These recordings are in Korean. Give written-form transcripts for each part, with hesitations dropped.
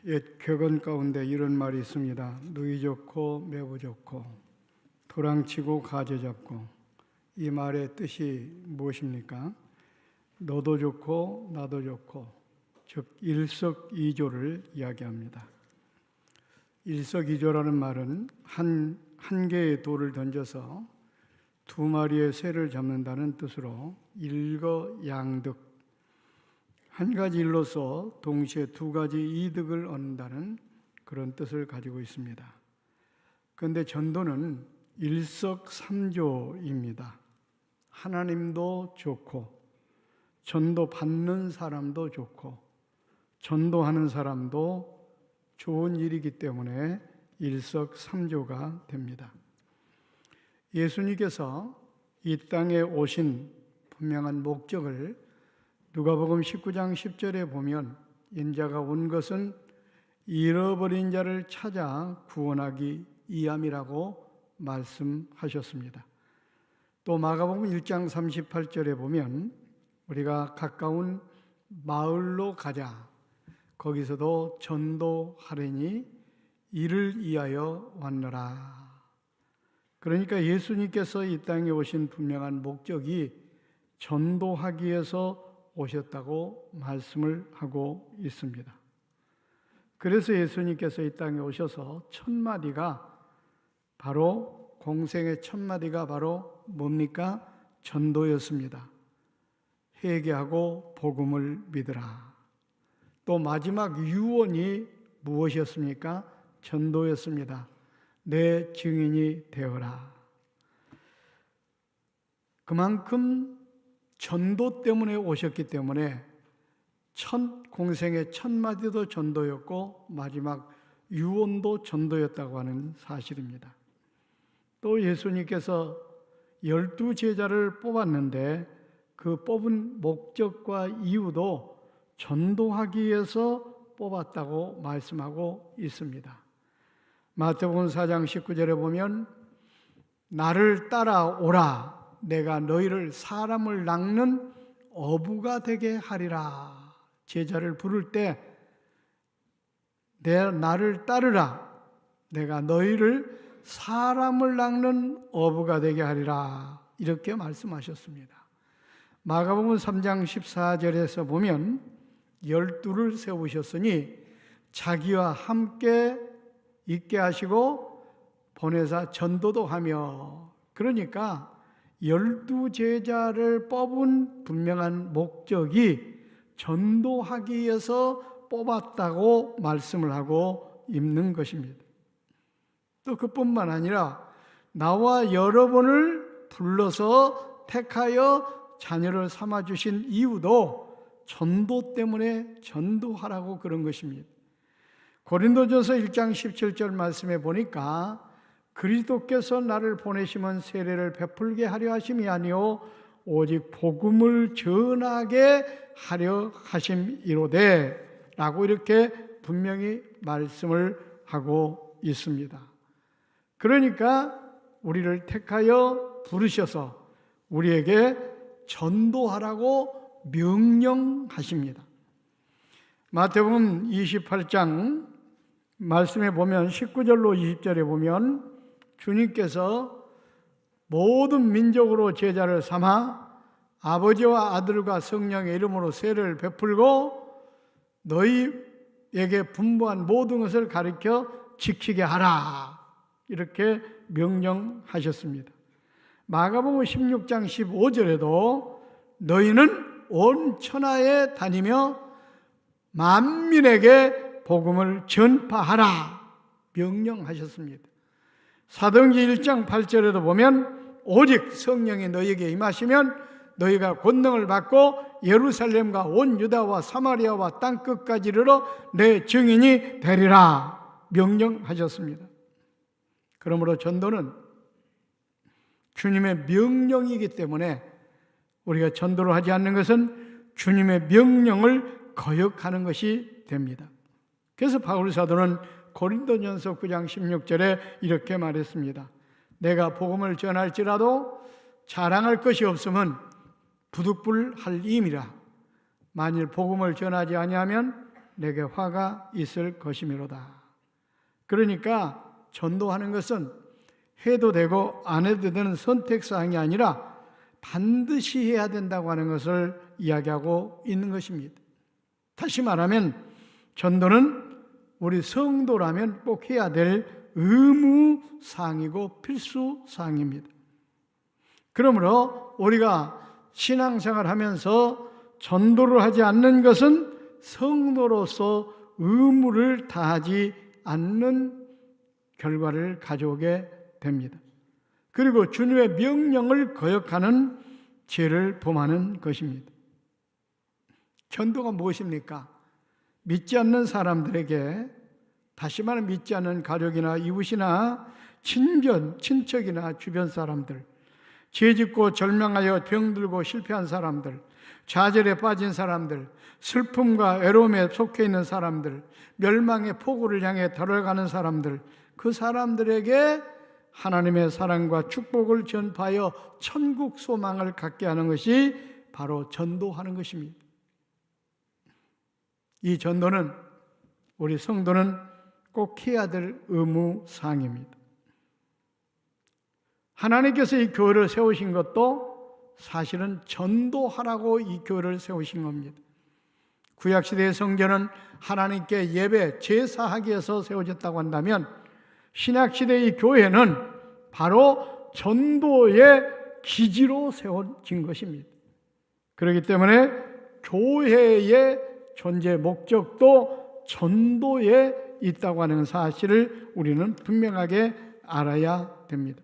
옛 격언 가운데 이런 말이 있습니다. 누이 좋고 매부 좋고 도랑치고 가재 잡고. 이 말의 뜻이 무엇입니까? 너도 좋고 나도 좋고, 즉 일석이조를 이야기합니다. 일석이조라는 말은 한 개의 돌을 던져서 두 마리의 새를 잡는다는 뜻으로 일거양득, 한 가지 일로서 동시에 두 가지 이득을 얻는다는 그런 뜻을 가지고 있습니다. 그런데 전도는 일석삼조입니다. 하나님도 좋고, 전도 받는 사람도 좋고, 전도하는 사람도 좋은 일이기 때문에 일석삼조가 됩니다. 예수님께서 이 땅에 오신 분명한 목적을 누가복음 19장 10절에 보면, 인자가 온 것은 잃어버린 자를 찾아 구원하기 위함이라고 말씀하셨습니다. 또 마가복음 1장 38절에 보면 우리가 가까운 마을로 가자, 거기서도 전도하려니 이를 위하여 왔노라. 그러니까 예수님께서 이 땅에 오신 분명한 목적이 전도하기 위해서 오셨다고 말씀을 하고 있습니다. 그래서 예수님께서 이 땅에 오셔서 첫 마디가 바로, 공생의 첫 마디가 바로 뭡니까? 전도였습니다. 회개하고 복음을 믿으라. 또 마지막 유언이 무엇이었습니까? 전도였습니다. 내 증인이 되어라. 그만큼 전도 때문에 오셨기 때문에 공생의 첫 마디도 전도였고 마지막 유언도 전도였다고 하는 사실입니다. 또 예수님께서 12 제자를 뽑았는데 그 뽑은 목적과 이유도 전도하기 위해서 뽑았다고 말씀하고 있습니다. 마태복음 4장 19절에 보면 나를 따라오라, 내가 너희를 사람을 낚는 어부가 되게 하리라. 제자를 부를 때 나를 따르라, 내가 너희를 사람을 낚는 어부가 되게 하리라, 이렇게 말씀하셨습니다. 마가복음 3장 14절에서 보면 12를 세우셨으니 자기와 함께 있게 하시고 보내사 전도도 하며, 그러니까 12 제자를 뽑은 분명한 목적이 전도하기 위해서 뽑았다고 말씀을 하고 있는 것입니다. 또 그뿐만 아니라 나와 여러분을 불러서 택하여 자녀를 삼아주신 이유도 전도 때문에 전도하라고 그런 것입니다. 고린도전서 1장 17절 말씀에 보니까 그리스도께서 나를 보내시면 세례를 베풀게 하려 하심이 아니요 오직 복음을 전하게 하려 하심이로되 라고 이렇게 분명히 말씀을 하고 있습니다. 그러니까 우리를 택하여 부르셔서 우리에게 전도하라고 명령하십니다. 마태복음 28장 말씀에 보면 19절로 20절에 보면 주님께서 모든 민족으로 제자를 삼아 아버지와 아들과 성령의 이름으로 세례를 베풀고 너희에게 분부한 모든 것을 가르쳐 지키게 하라, 이렇게 명령하셨습니다. 마가복음 16장 15절에도 너희는 온 천하에 다니며 만민에게 복음을 전파하라 명령하셨습니다. 사도행전 1장 8절에도 보면 오직 성령이 너희에게 임하시면 너희가 권능을 받고 예루살렘과 온 유다와 사마리아와 땅끝까지 이르러 내 증인이 되리라 명령하셨습니다. 그러므로 전도는 주님의 명령이기 때문에 우리가 전도를 하지 않는 것은 주님의 명령을 거역하는 것이 됩니다. 그래서 바울 사도는 고린도전서 9장 16절에 이렇게 말했습니다. 내가 복음을 전할지라도 자랑할 것이 없으면 부득불할 임이라. 만일 복음을 전하지 아니하면 내게 화가 있을 것이미로다. 그러니까 전도하는 것은 해도 되고 안 해도 되는 선택사항이 아니라 반드시 해야 된다고 하는 것을 이야기하고 있는 것입니다. 다시 말하면 전도는 우리 성도라면 꼭 해야 될 의무사항이고 필수사항입니다. 그러므로 우리가 신앙생활을 하면서 전도를 하지 않는 것은 성도로서 의무를 다하지 않는 결과를 가져오게 됩니다. 그리고 주님의 명령을 거역하는 죄를 범하는 것입니다. 전도가 무엇입니까? 믿지 않는 사람들에게, 다시 말하면 믿지 않는 가족이나 이웃이나 친척이나 주변 사람들, 죄짓고 절망하여 병들고 실패한 사람들, 좌절에 빠진 사람들, 슬픔과 외로움에 속해 있는 사람들, 멸망의 폭우를 향해 달아가는 사람들, 그 사람들에게 하나님의 사랑과 축복을 전파하여 천국 소망을 갖게 하는 것이 바로 전도하는 것입니다. 이 전도는 우리 성도는 꼭 해야 될 의무사항입니다. 하나님께서 이 교회를 세우신 것도 사실은 전도하라고 이 교회를 세우신 겁니다. 구약시대의 성전은 하나님께 예배, 제사하기 위해서 세워졌다고 한다면 신약시대의 교회는 바로 전도의 기지로 세워진 것입니다. 그렇기 때문에 교회의 존재 목적도 전도에 있다고 하는 사실을 우리는 분명하게 알아야 됩니다.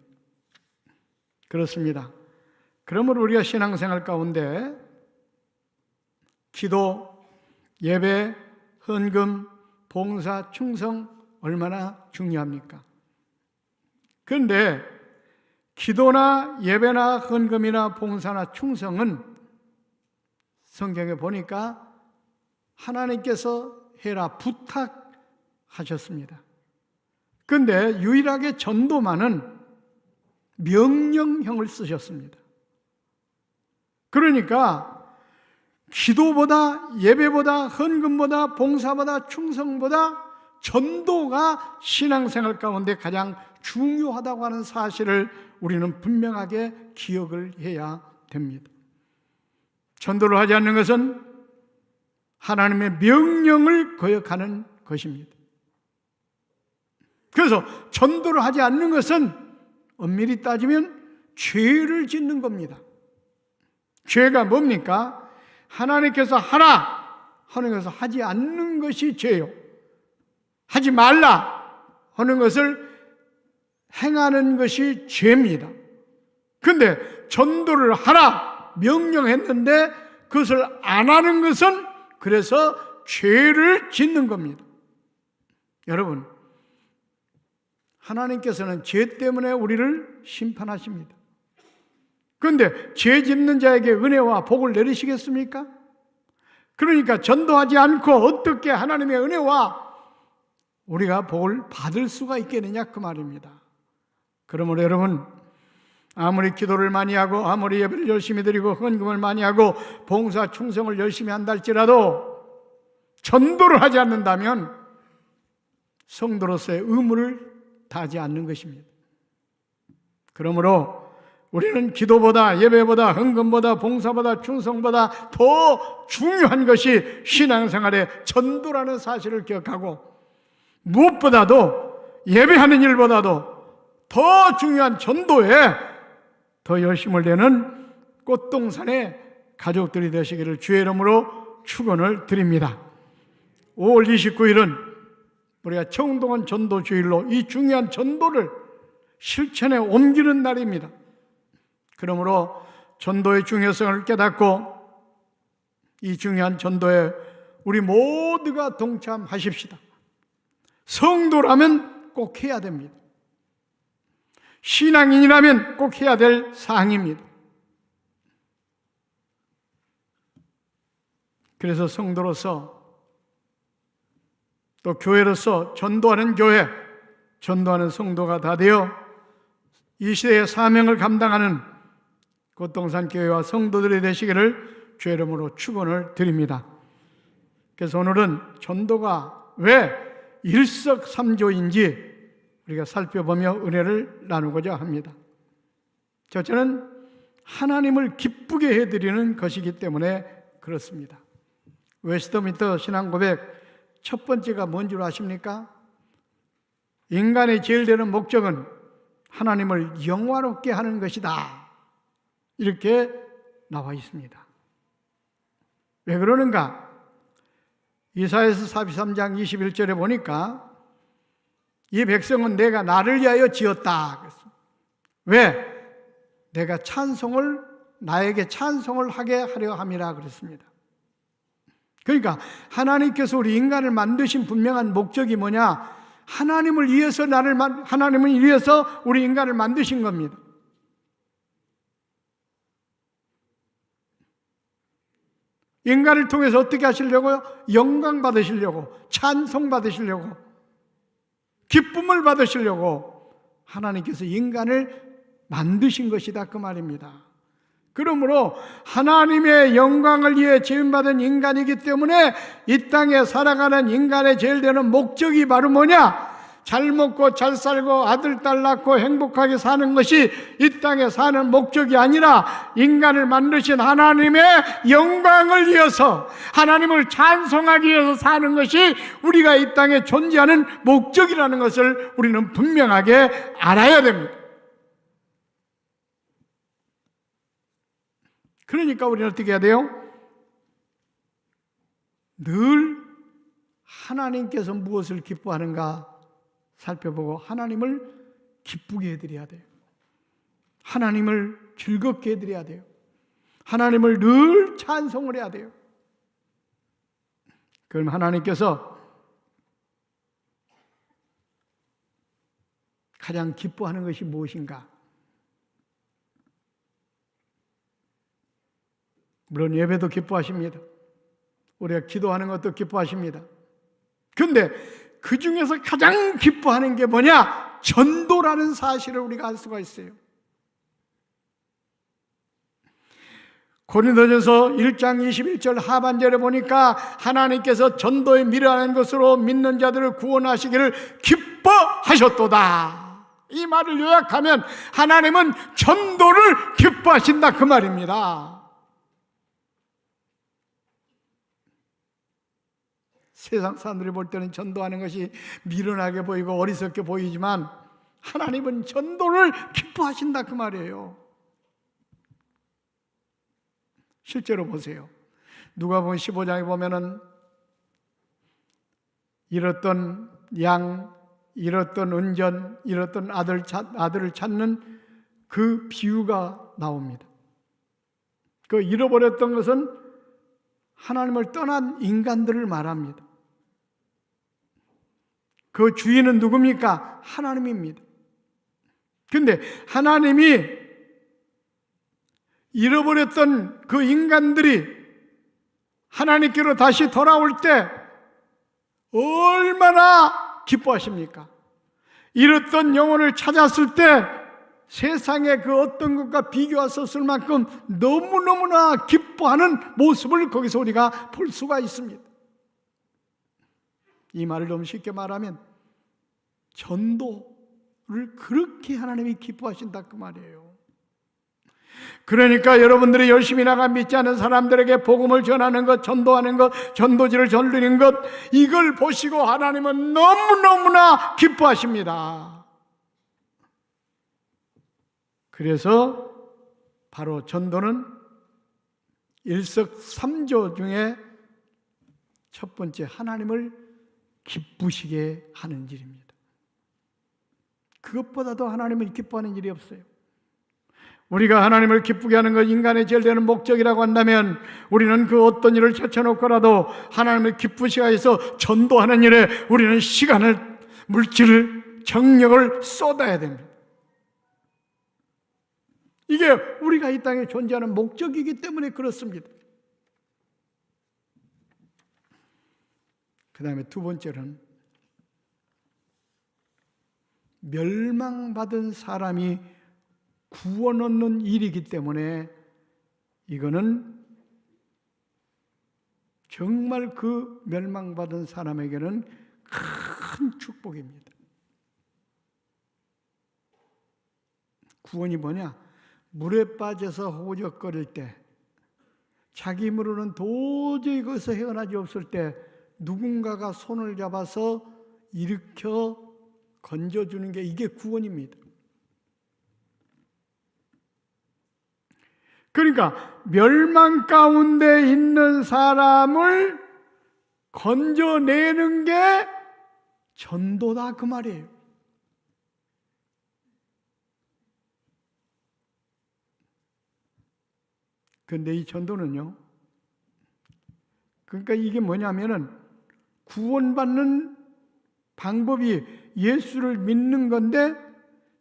그렇습니다. 그러므로 우리가 신앙생활 가운데 기도, 예배, 헌금, 봉사, 충성 얼마나 중요합니까? 그런데 기도나 예배나 헌금이나 봉사나 충성은 성경에 보니까 하나님께서 해라 부탁하셨습니다. 그런데 유일하게 전도만은 명령형을 쓰셨습니다. 그러니까 기도보다 예배보다 헌금보다 봉사보다 충성보다 전도가 신앙생활 가운데 가장 중요하다고 하는 사실을 우리는 분명하게 기억을 해야 됩니다. 전도를 하지 않는 것은 하나님의 명령을 거역하는 것입니다. 그래서 전도를 하지 않는 것은 엄밀히 따지면 죄를 짓는 겁니다. 죄가 뭡니까? 하나님께서 하라 하는 것을 하지 않는 것이 죄요. 하지 말라 하는 것을 행하는 것이 죄입니다. 그런데 전도를 하라 명령했는데 그것을 안 하는 것은 그래서 죄를 짓는 겁니다. 여러분, 하나님께서는 죄 때문에 우리를 심판하십니다. 그런데 죄 짓는 자에게 은혜와 복을 내리시겠습니까? 그러니까 전도하지 않고 어떻게 하나님의 은혜와 우리가 복을 받을 수가 있겠느냐 그 말입니다. 그러므로 여러분, 아무리 기도를 많이 하고 아무리 예배를 열심히 드리고 헌금을 많이 하고 봉사 충성을 열심히 한다 할지라도 전도를 하지 않는다면 성도로서의 의무를 다하지 않는 것입니다. 그러므로 우리는 기도보다 예배보다 헌금보다 봉사보다 충성보다 더 중요한 것이 신앙생활의 전도라는 사실을 기억하고 무엇보다도 예배하는 일보다도 더 중요한 전도에 더 열심을 내는 꽃동산의 가족들이 되시기를 주의 이름으로 축원을 드립니다. 5월 29일은 우리가 청동원 전도주일로 이 중요한 전도를 실천에 옮기는 날입니다. 그러므로 전도의 중요성을 깨닫고 이 중요한 전도에 우리 모두가 동참하십시다. 성도라면 꼭 해야 됩니다. 신앙인이라면 꼭 해야 될 사항입니다. 그래서 성도로서 또 교회로서 전도하는 교회, 전도하는 성도가 다 되어 이 시대의 사명을 감당하는 꽃동산 교회와 성도들이 되시기를 주의 이름으로 축원을 드립니다. 그래서 오늘은 전도가 왜 일석삼조인지 우리가 살펴보며 은혜를 나누고자 합니다. 첫째는 하나님을 기쁘게 해드리는 것이기 때문에 그렇습니다. 웨스트민스터 신앙고백 첫 번째가 뭔 줄 아십니까? 인간의 제일 되는 목적은 하나님을 영화롭게 하는 것이다. 이렇게 나와 있습니다. 왜 그러는가? 이사야서 43장 21절에 보니까 이 백성은 내가 나를 위하여 지었다. 왜? 내가 나에게 찬송을 하게 하려 함이라 그랬습니다. 그러니까 하나님께서 우리 인간을 만드신 분명한 목적이 뭐냐? 하나님을 위해서 하나님을 위해서 우리 인간을 만드신 겁니다. 인간을 통해서 어떻게 하시려고요? 영광 받으시려고, 찬송 받으시려고, 기쁨을 받으시려고 하나님께서 인간을 만드신 것이다 그 말입니다. 그러므로 하나님의 영광을 위해 지음받은 인간이기 때문에 이 땅에 살아가는 인간의 제일 되는 목적이 바로 뭐냐? 잘 먹고 잘 살고 아들 딸 낳고 행복하게 사는 것이 이 땅에 사는 목적이 아니라 인간을 만드신 하나님의 영광을 위해서, 하나님을 찬송하기 위해서 사는 것이 우리가 이 땅에 존재하는 목적이라는 것을 우리는 분명하게 알아야 됩니다. 그러니까 우리는 어떻게 해야 돼요? 늘 하나님께서 무엇을 기뻐하는가 살펴보고 하나님을 기쁘게 해드려야 돼요. 하나님을 즐겁게 해드려야 돼요. 하나님을 늘 찬송을 해야 돼요. 그럼 하나님께서 가장 기뻐하는 것이 무엇인가? 물론 예배도 기뻐하십니다. 우리가 기도하는 것도 기뻐하십니다. 그런데 그 중에서 가장 기뻐하는 게 뭐냐? 전도라는 사실을 우리가 알 수가 있어요. 고린도전서 1장 21절 하반절에 보니까 하나님께서 전도에 미련한 것으로 믿는 자들을 구원하시기를 기뻐하셨도다. 이 말을 요약하면 하나님은 전도를 기뻐하신다 그 말입니다. 세상 사람들이 볼 때는 전도하는 것이 미련하게 보이고 어리석게 보이지만 하나님은 전도를 기뻐하신다 그 말이에요. 실제로 보세요. 누가복음 15장에 보면은 잃었던 양, 잃었던 은전, 잃었던 아들을 찾는 그 비유가 나옵니다. 그 잃어버렸던 것은 하나님을 떠난 인간들을 말합니다. 그 주인은 누굽니까? 하나님입니다. 그런데 하나님이 잃어버렸던 그 인간들이 하나님께로 다시 돌아올 때 얼마나 기뻐하십니까? 잃었던 영혼을 찾았을 때 세상의 그 어떤 것과 비교하셨을 만큼 너무너무나 기뻐하는 모습을 거기서 우리가 볼 수가 있습니다. 이 말을 좀 쉽게 말하면 전도를 그렇게 하나님이 기뻐하신다 그 말이에요. 그러니까 여러분들이 열심히 나가 믿지 않은 사람들에게 복음을 전하는 것, 전도하는 것, 전도지를 전리는 것, 이걸 보시고 하나님은 너무너무나 기뻐하십니다. 그래서 바로 전도는 일석삼조 중에 첫 번째 하나님을 기쁘시게 하는 일입니다. 그것보다도 하나님을 기뻐하는 일이 없어요. 우리가 하나님을 기쁘게 하는 것, 인간의 제일 되는 목적이라고 한다면 우리는 그 어떤 일을 제쳐놓고라도 하나님을 기쁘시게 해서 전도하는 일에 우리는 시간을, 물질을, 정력을 쏟아야 됩니다. 이게 우리가 이 땅에 존재하는 목적이기 때문에 그렇습니다. 그 다음에 두 번째는 멸망받은 사람이 구원 얻는 일이기 때문에 이거는 정말 그 멸망받은 사람에게는 큰 축복입니다. 구원이 뭐냐? 물에 빠져서 호적거릴 때, 자기 힘으로는 도저히 거기서 헤어나지 없을 때 누군가가 손을 잡아서 일으켜 건져주는 게 이게 구원입니다. 그러니까 멸망 가운데 있는 사람을 건져내는 게 전도다 그 말이에요. 그런데 이 전도는요, 그러니까 이게 뭐냐면은 구원받는 방법이 예수를 믿는 건데,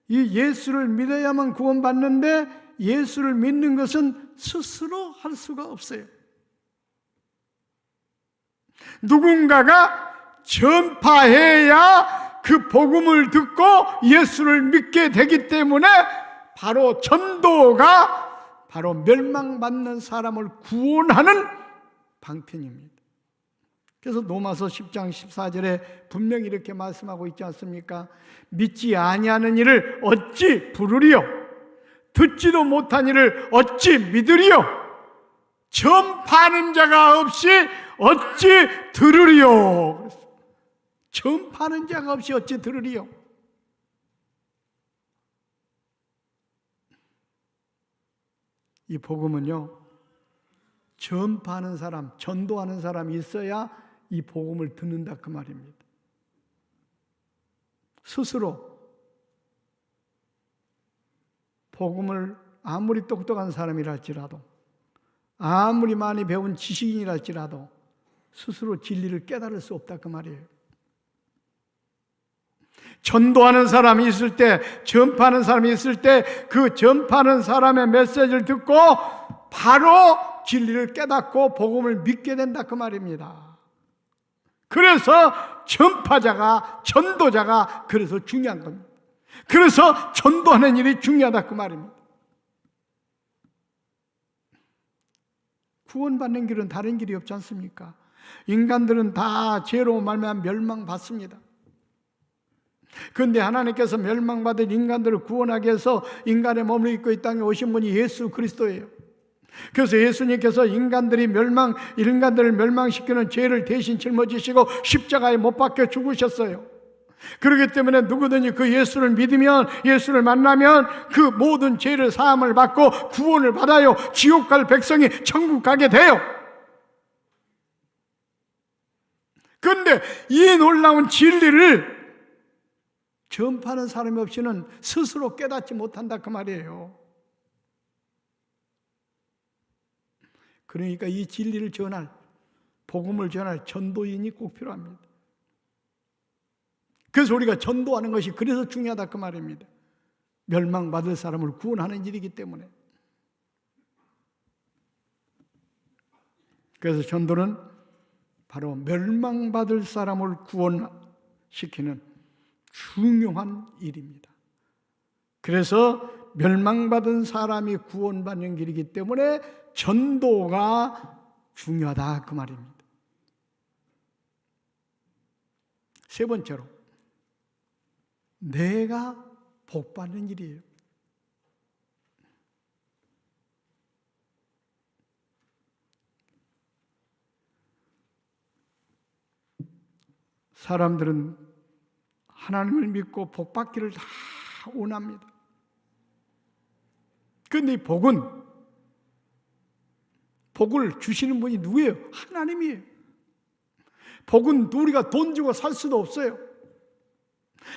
이 예수를 믿어야만 구원받는데 예수를 믿는 것은 스스로 할 수가 없어요. 누군가가 전파해야 그 복음을 듣고 예수를 믿게 되기 때문에 바로 전도가 바로 멸망받는 사람을 구원하는 방편입니다. 그래서 로마서 10장 14절에 분명히 이렇게 말씀하고 있지 않습니까? 믿지 아니하는 이를 어찌 부르리요? 듣지도 못한 이를 어찌 믿으리요? 전파하는 자가 없이 어찌 들으리요? 전파하는 자가 없이 어찌 들으리요? 이 복음은요, 전파하는 사람, 전도하는 사람이 있어야 이 복음을 듣는다 그 말입니다. 스스로 복음을 아무리 똑똑한 사람이랄지라도, 아무리 많이 배운 지식인이랄지라도 스스로 진리를 깨달을 수 없다 그 말이에요. 전도하는 사람이 있을 때, 전파하는 사람이 있을 때 그 전파하는 사람의 메시지를 듣고 바로 진리를 깨닫고 복음을 믿게 된다 그 말입니다. 그래서 전파자가, 전도자가 그래서 중요한 겁니다. 그래서 전도하는 일이 중요하다 그 말입니다. 구원받는 길은 다른 길이 없지 않습니까? 인간들은 다 죄로 말미암아 멸망받습니다. 그런데 하나님께서 멸망받은 인간들을 구원하기 위해서 인간의 몸을 입고 이 땅에 오신 분이 예수 그리스도예요. 그래서 예수님께서 인간들을 멸망시키는 죄를 대신 짊어지시고 십자가에 못 박혀 죽으셨어요. 그렇기 때문에 누구든지 그 예수를 믿으면, 예수를 만나면 그 모든 죄를 사함을 받고 구원을 받아요. 지옥 갈 백성이 천국 가게 돼요. 그런데 이 놀라운 진리를 전파하는 사람이 없이는 스스로 깨닫지 못한다 그 말이에요. 그러니까 이 진리를 전할, 복음을 전할 전도인이 꼭 필요합니다. 그래서 우리가 전도하는 것이 그래서 중요하다 그 말입니다. 멸망받을 사람을 구원하는 일이기 때문에. 그래서 전도는 바로 멸망받을 사람을 구원시키는 중요한 일입니다. 그래서 멸망받은 사람이 구원받는 길이기 때문에 전도가 중요하다 그 말입니다. 세 번째로, 내가 복받는 일이에요. 사람들은 하나님을 믿고 복받기를 다 원합니다. 그런데 이 복을 주시는 분이 누구예요? 하나님이에요. 복은 우리가 돈 주고 살 수도 없어요.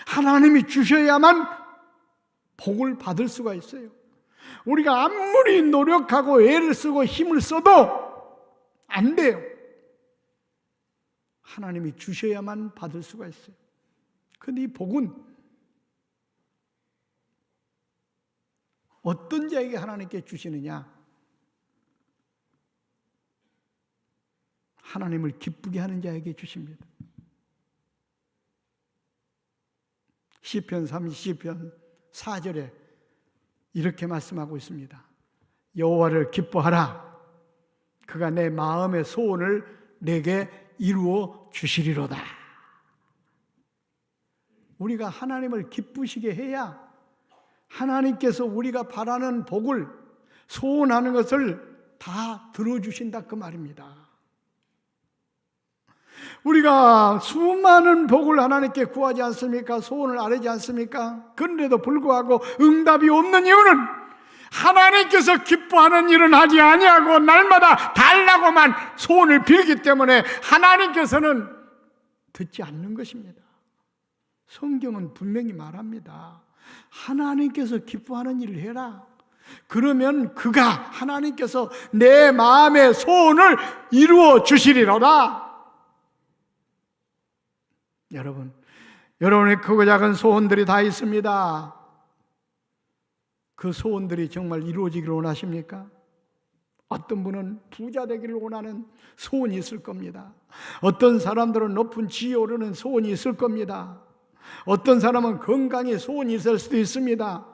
하나님이 주셔야만 복을 받을 수가 있어요. 우리가 아무리 노력하고 애를 쓰고 힘을 써도 안 돼요. 하나님이 주셔야만 받을 수가 있어요. 그런데 이 복은 어떤 자에게 하나님께 주시느냐? 하나님을 기쁘게 하는 자에게 주십니다. 시편 4절에 이렇게 말씀하고 있습니다. 여호와를 기뻐하라. 그가 내 마음의 소원을 내게 이루어 주시리로다. 우리가 하나님을 기쁘시게 해야 하나님께서 우리가 바라는 복을, 소원하는 것을 다 들어주신다 그 말입니다. 우리가 수많은 복을 하나님께 구하지 않습니까? 소원을 아뢰지 않습니까? 그런데도 불구하고 응답이 없는 이유는 하나님께서 기뻐하는 일은 하지 아니하고 날마다 달라고만 소원을 빌기 때문에 하나님께서는 듣지 않는 것입니다. 성경은 분명히 말합니다. 하나님께서 기뻐하는 일을 해라. 그러면 그가, 하나님께서 내 마음의 소원을 이루어 주시리로다. 여러분, 여러분의 크고 작은 소원들이 다 있습니다. 그 소원들이 정말 이루어지기를 원하십니까? 어떤 분은 부자 되기를 원하는 소원이 있을 겁니다. 어떤 사람들은 높은 지위에 오르는 소원이 있을 겁니다. 어떤 사람은 건강에 소원이 있을 수도 있습니다.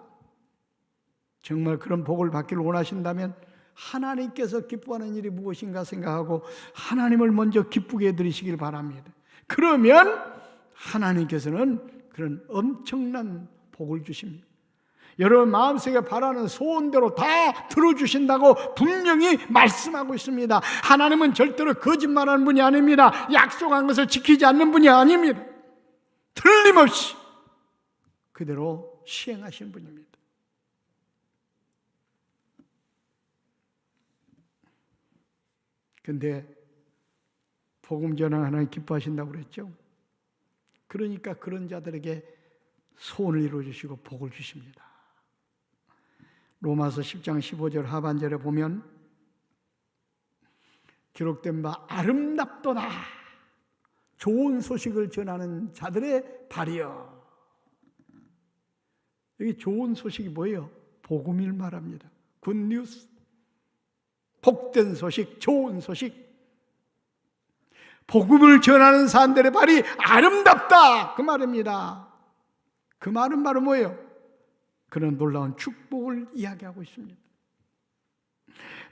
정말 그런 복을 받기를 원하신다면 하나님께서 기뻐하는 일이 무엇인가 생각하고 하나님을 먼저 기쁘게 해드리시길 바랍니다. 그러면 하나님께서는 그런 엄청난 복을 주십니다. 여러분 마음속에 바라는 소원대로 다 들어주신다고 분명히 말씀하고 있습니다. 하나님은 절대로 거짓말하는 분이 아닙니다. 약속한 것을 지키지 않는 분이 아닙니다. 틀림없이 그대로 시행하시는 분입니다. 그런데 복음 전하는 하나님 기뻐하신다고 그랬죠. 그러니까 그런 자들에게 소원을 이루어주시고 복을 주십니다. 로마서 10장 15절 하반절에 보면 기록된 바 아름답도다. 좋은 소식을 전하는 자들의 발이여. 여기 좋은 소식이 뭐예요? 복음을 말합니다. 굿뉴스. 복된 소식, 좋은 소식. 복음을 전하는 사람들의 발이 아름답다 그 말입니다. 그 말은 바로 뭐예요? 그런 놀라운 축복을 이야기하고 있습니다.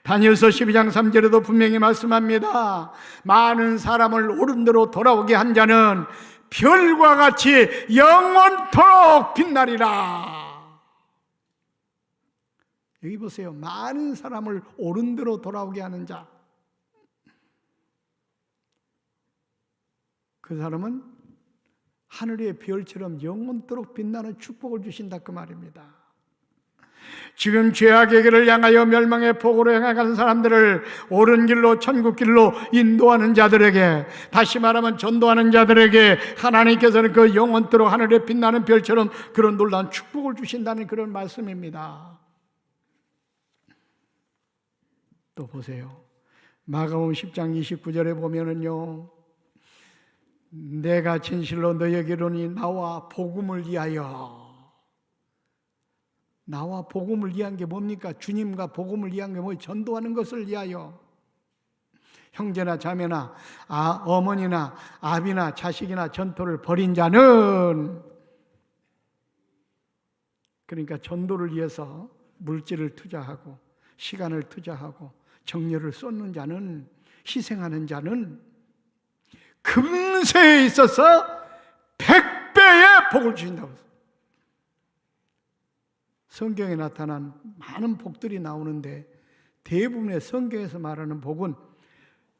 다니엘서 12장 3절에도 분명히 말씀합니다. 많은 사람을 옳은대로 돌아오게 한 자는 별과 같이 영원토록 빛나리라. 여기 보세요. 많은 사람을 옳은대로 돌아오게 하는 자, 그 사람은 하늘의 별처럼 영원토록 빛나는 축복을 주신다 그 말입니다. 지금 죄악의 길을 향하여 멸망의 폭으로 향하는 사람들을 옳은 길로 천국 길로 인도하는 자들에게, 다시 말하면 전도하는 자들에게 하나님께서는 그 영원토록 하늘에 빛나는 별처럼 그런 놀라운 축복을 주신다는 그런 말씀입니다. 또 보세요. 마가복음 10장 29절에 보면은요, 내가 진실로 너희에게 이르노니 나와 복음을 위하여. 나와 복음을 위한 게 뭡니까? 주님과 복음을 위한 게 뭐예요? 전도하는 것을 위하여. 형제나 자매나 어머니나 아비나 자식이나 전토를 벌인 자는, 그러니까 전도를 위해서 물질을 투자하고 시간을 투자하고 정열을 쏟는 자는, 희생하는 자는 금세에 있어서 100배의 복을 주신다고. 성경에 나타난 많은 복들이 나오는데 대부분의 성경에서 말하는 복은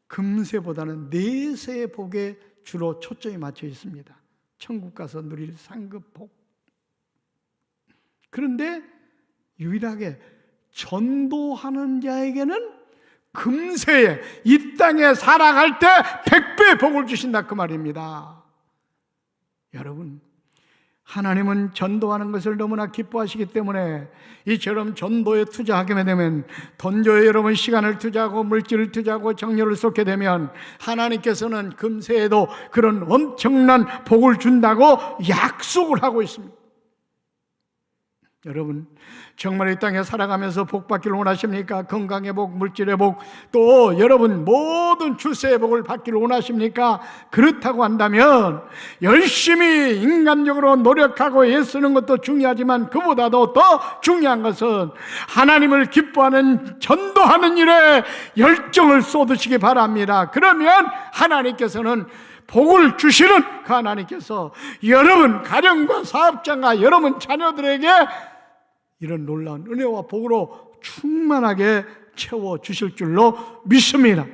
금세보다는 내세의 복에 주로 초점이 맞춰 있습니다. 천국 가서 누릴 상급 복. 그런데 유일하게 전도하는 자에게는 금세에 이 땅에 살아갈 때 100배의 복을 주신다 그 말입니다. 여러분, 하나님은 전도하는 것을 너무나 기뻐하시기 때문에 이처럼 전도에 투자하게 되면, donjo에 여러분 시간을 투자하고 물질을 투자하고 정열을 쏟게 되면 하나님께서는 금세에도 그런 엄청난 복을 준다고 약속을 하고 있습니다. 여러분, 정말 이 땅에 살아가면서 복 받기를 원하십니까? 건강의 복, 물질의 복, 또 여러분 모든 출세의 복을 받기를 원하십니까? 그렇다고 한다면 열심히 인간적으로 노력하고 애쓰는 것도 중요하지만 그보다도 더 중요한 것은 하나님을 기뻐하는 전도하는 일에 열정을 쏟으시기 바랍니다. 그러면 하나님께서는 복을 주시는 그 하나님께서 여러분 가정과 사업장과 여러분 자녀들에게 이런 놀라운 은혜와 복으로 충만하게 채워주실 줄로 믿습니다.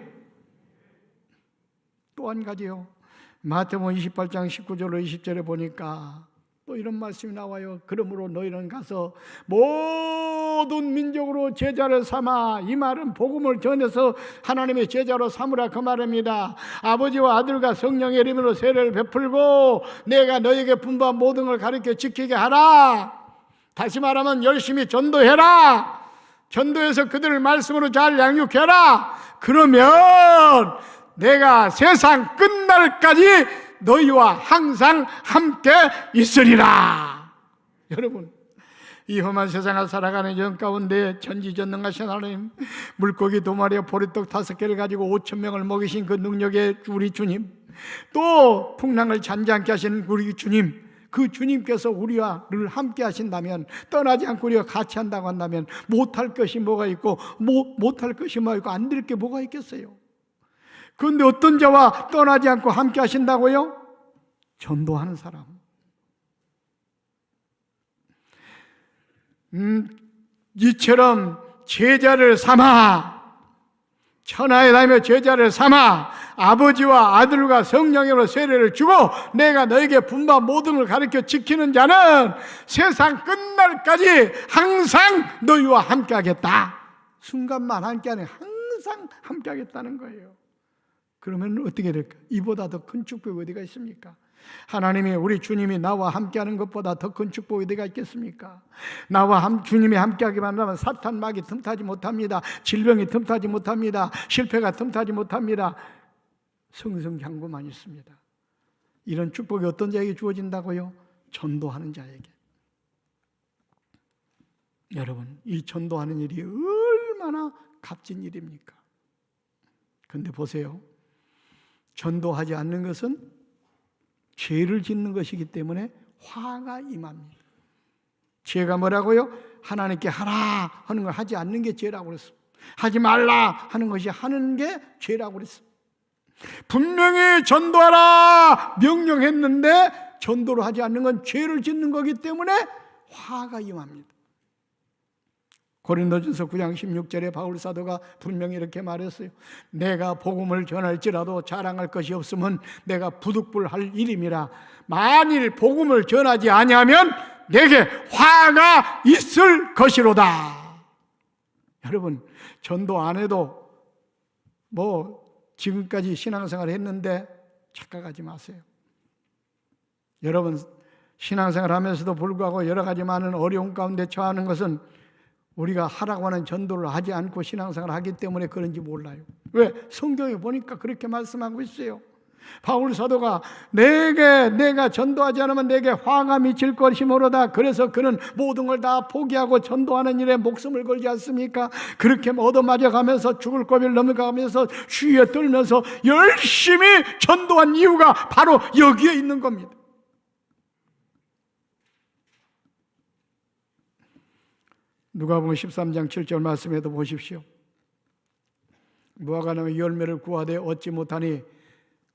또 한 가지요, 마태복음 28장 19절로 20절에 보니까 또 이런 말씀이 나와요. 그러므로 너희는 가서 모든 민족으로 제자를 삼아. 이 말은 복음을 전해서 하나님의 제자로 삼으라 그 말입니다. 아버지와 아들과 성령의 이름으로 세례를 베풀고 내가 너희에게 분부한 모든 걸 가르쳐 지키게 하라. 다시 말하면 열심히 전도해라. 전도해서 그들을 말씀으로 잘 양육해라. 그러면 내가 세상 끝날까지 너희와 항상 함께 있으리라. 여러분, 이 험한 세상을 살아가는 영 가운데 전지전능하신 하나님, 물고기 2마리와 보리떡 5개를 가지고 5,000명을 먹이신 그 능력의 우리 주님, 또 풍랑을 잔잔케 하시는 우리 주님, 그 주님께서 우리와 늘 함께 하신다면, 떠나지 않고 우리가 같이 한다고 한다면 못할 것이 뭐가 있고 못할 것이 뭐가 있고 안 될 게 뭐가 있겠어요? 그런데 어떤 자와 떠나지 않고 함께 하신다고요? 전도하는 사람. 이처럼 제자를 삼아, 천하에 다니며 제자를 삼아 아버지와 아들과 성령으로 세례를 주고 내가 너에게 분부한 모든 걸 가르쳐 지키는 자는 세상 끝날까지 항상 너희와 함께 하겠다. 순간만 함께 하는, 항상 함께 하겠다는 거예요. 그러면 어떻게 될까? 이보다 더 큰 축복이 어디가 있습니까? 하나님이, 우리 주님이 나와 함께하는 것보다 더 큰 축복이 어디가 있겠습니까? 나와 주님이 함께하기만 하면 사탄 마귀 틈타지 못합니다. 질병이 틈타지 못합니다. 실패가 틈타지 못합니다. 승승장구만 있습니다. 이런 축복이 어떤 자에게 주어진다고요? 전도하는 자에게. 여러분, 이 전도하는 일이 얼마나 값진 일입니까? 그런데 보세요, 전도하지 않는 것은 죄를 짓는 것이기 때문에 화가 임합니다. 죄가 뭐라고요? 하나님께 하라 하는 걸 하지 않는 게 죄라고 그랬어. 하지 말라 하는 것이 하는 게 죄라고 그랬어. 분명히 전도하라 명령했는데 전도를 하지 않는 건 죄를 짓는 거기 때문에 화가 임합니다. 고린도전서 9장 16절에 바울 사도가 분명히 이렇게 말했어요. 내가 복음을 전할지라도 자랑할 것이 없으면 내가 부득불할 일임이라. 만일 복음을 전하지 아니하면 내게 화가 있을 것이로다. 여러분, 전도 안 해도 지금까지 신앙생활 했는데 착각하지 마세요. 여러분, 신앙생활 하면서도 불구하고 여러 가지 많은 어려움 가운데 처하는 것은 우리가 하라고 하는 전도를 하지 않고 신앙생활을 하기 때문에 그런지 몰라요. 왜? 성경에 보니까 그렇게 말씀하고 있어요. 바울 사도가 내가 전도하지 않으면 내게 화가 미칠 것이 모르다. 그래서 그는 모든 걸 다 포기하고 전도하는 일에 목숨을 걸지 않습니까? 그렇게 얻어맞아 가면서 죽을 고비를 넘어가면서 쉬에 떨면서 열심히 전도한 이유가 바로 여기에 있는 겁니다. 누가복음 13장 7절 말씀에도 보십시오. 무화과 나무 열매를 구하되 얻지 못하니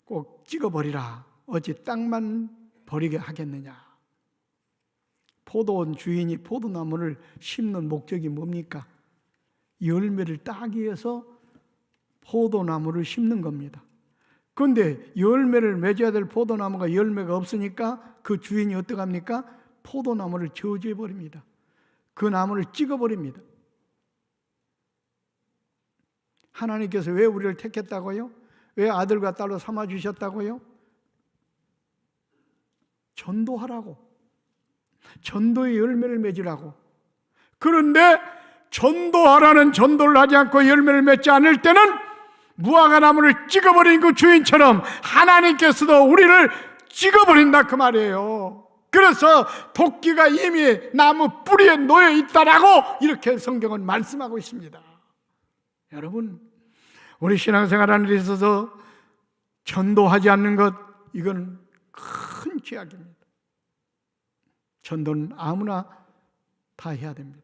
꼭 찍어버리라. 어찌 땅만 버리게 하겠느냐. 포도원 주인이 포도나무를 심는 목적이 뭡니까? 열매를 따기 위해서 포도나무를 심는 겁니다. 그런데 열매를 맺어야 될 포도나무가 열매가 없으니까 그 주인이 어떡합니까? 포도나무를 저주해버립니다. 그 나무를 찍어버립니다. 하나님께서 왜 우리를 택했다고요? 왜 아들과 딸로 삼아주셨다고요? 전도하라고, 전도의 열매를 맺으라고. 그런데 전도하라는 전도를 하지 않고 열매를 맺지 않을 때는 무화과 나무를 찍어버린 그 주인처럼 하나님께서도 우리를 찍어버린다 그 말이에요. 그래서 도끼가 이미 나무 뿌리에 놓여 있다라고 이렇게 성경은 말씀하고 있습니다. 여러분, 우리 신앙생활하는 데 있어서 전도하지 않는 것, 이건 큰 죄악입니다. 전도는 아무나 다 해야 됩니다.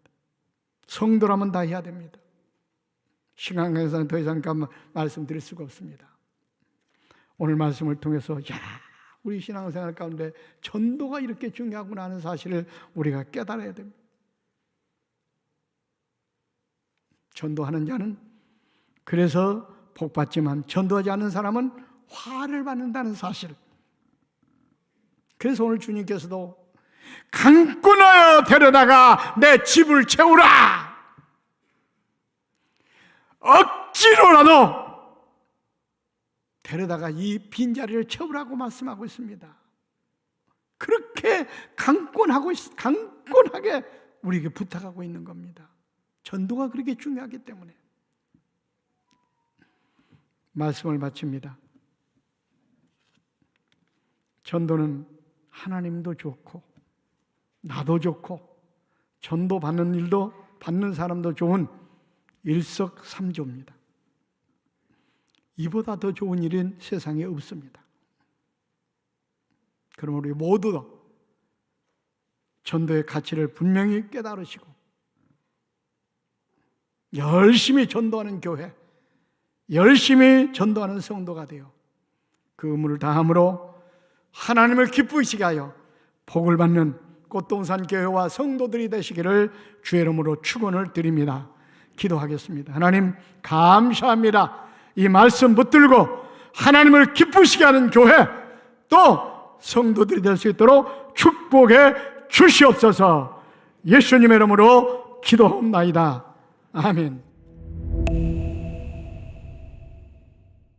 성도라면 다 해야 됩니다. 신앙에서는 더 이상 말씀드릴 수가 없습니다. 오늘 말씀을 통해서 우리 신앙생활 가운데 전도가 이렇게 중요하구나 하는 사실을 우리가 깨달아야 됩니다. 전도하는 자는 그래서 복받지만 전도하지 않는 사람은 화를 받는다는 사실. 그래서 오늘 주님께서도 강권하여 데려다가 내 집을 채우라, 억지로라도 데려다가 이 빈자리를 채우라고 말씀하고 있습니다. 그렇게 강권하게 우리에게 부탁하고 있는 겁니다. 전도가 그렇게 중요하기 때문에. 말씀을 마칩니다. 전도는 하나님도 좋고 나도 좋고 전도 받는 일도 받는 사람도 좋은 일석삼조입니다. 이보다 더 좋은 일은 세상에 없습니다. 그럼 우리 모두 전도의 가치를 분명히 깨달으시고 열심히 전도하는 교회, 열심히 전도하는 성도가 되어 그 의무를 다함으로 하나님을 기쁘시게 하여 복을 받는 꽃동산 교회와 성도들이 되시기를 주의 이름으로 축원을 드립니다. 기도하겠습니다. 하나님 감사합니다. 이 말씀 붙들고 하나님을 기쁘시게 하는 교회, 또 성도들이 될 수 있도록 축복해 주시옵소서. 예수님의 이름으로 기도합니다. 아멘.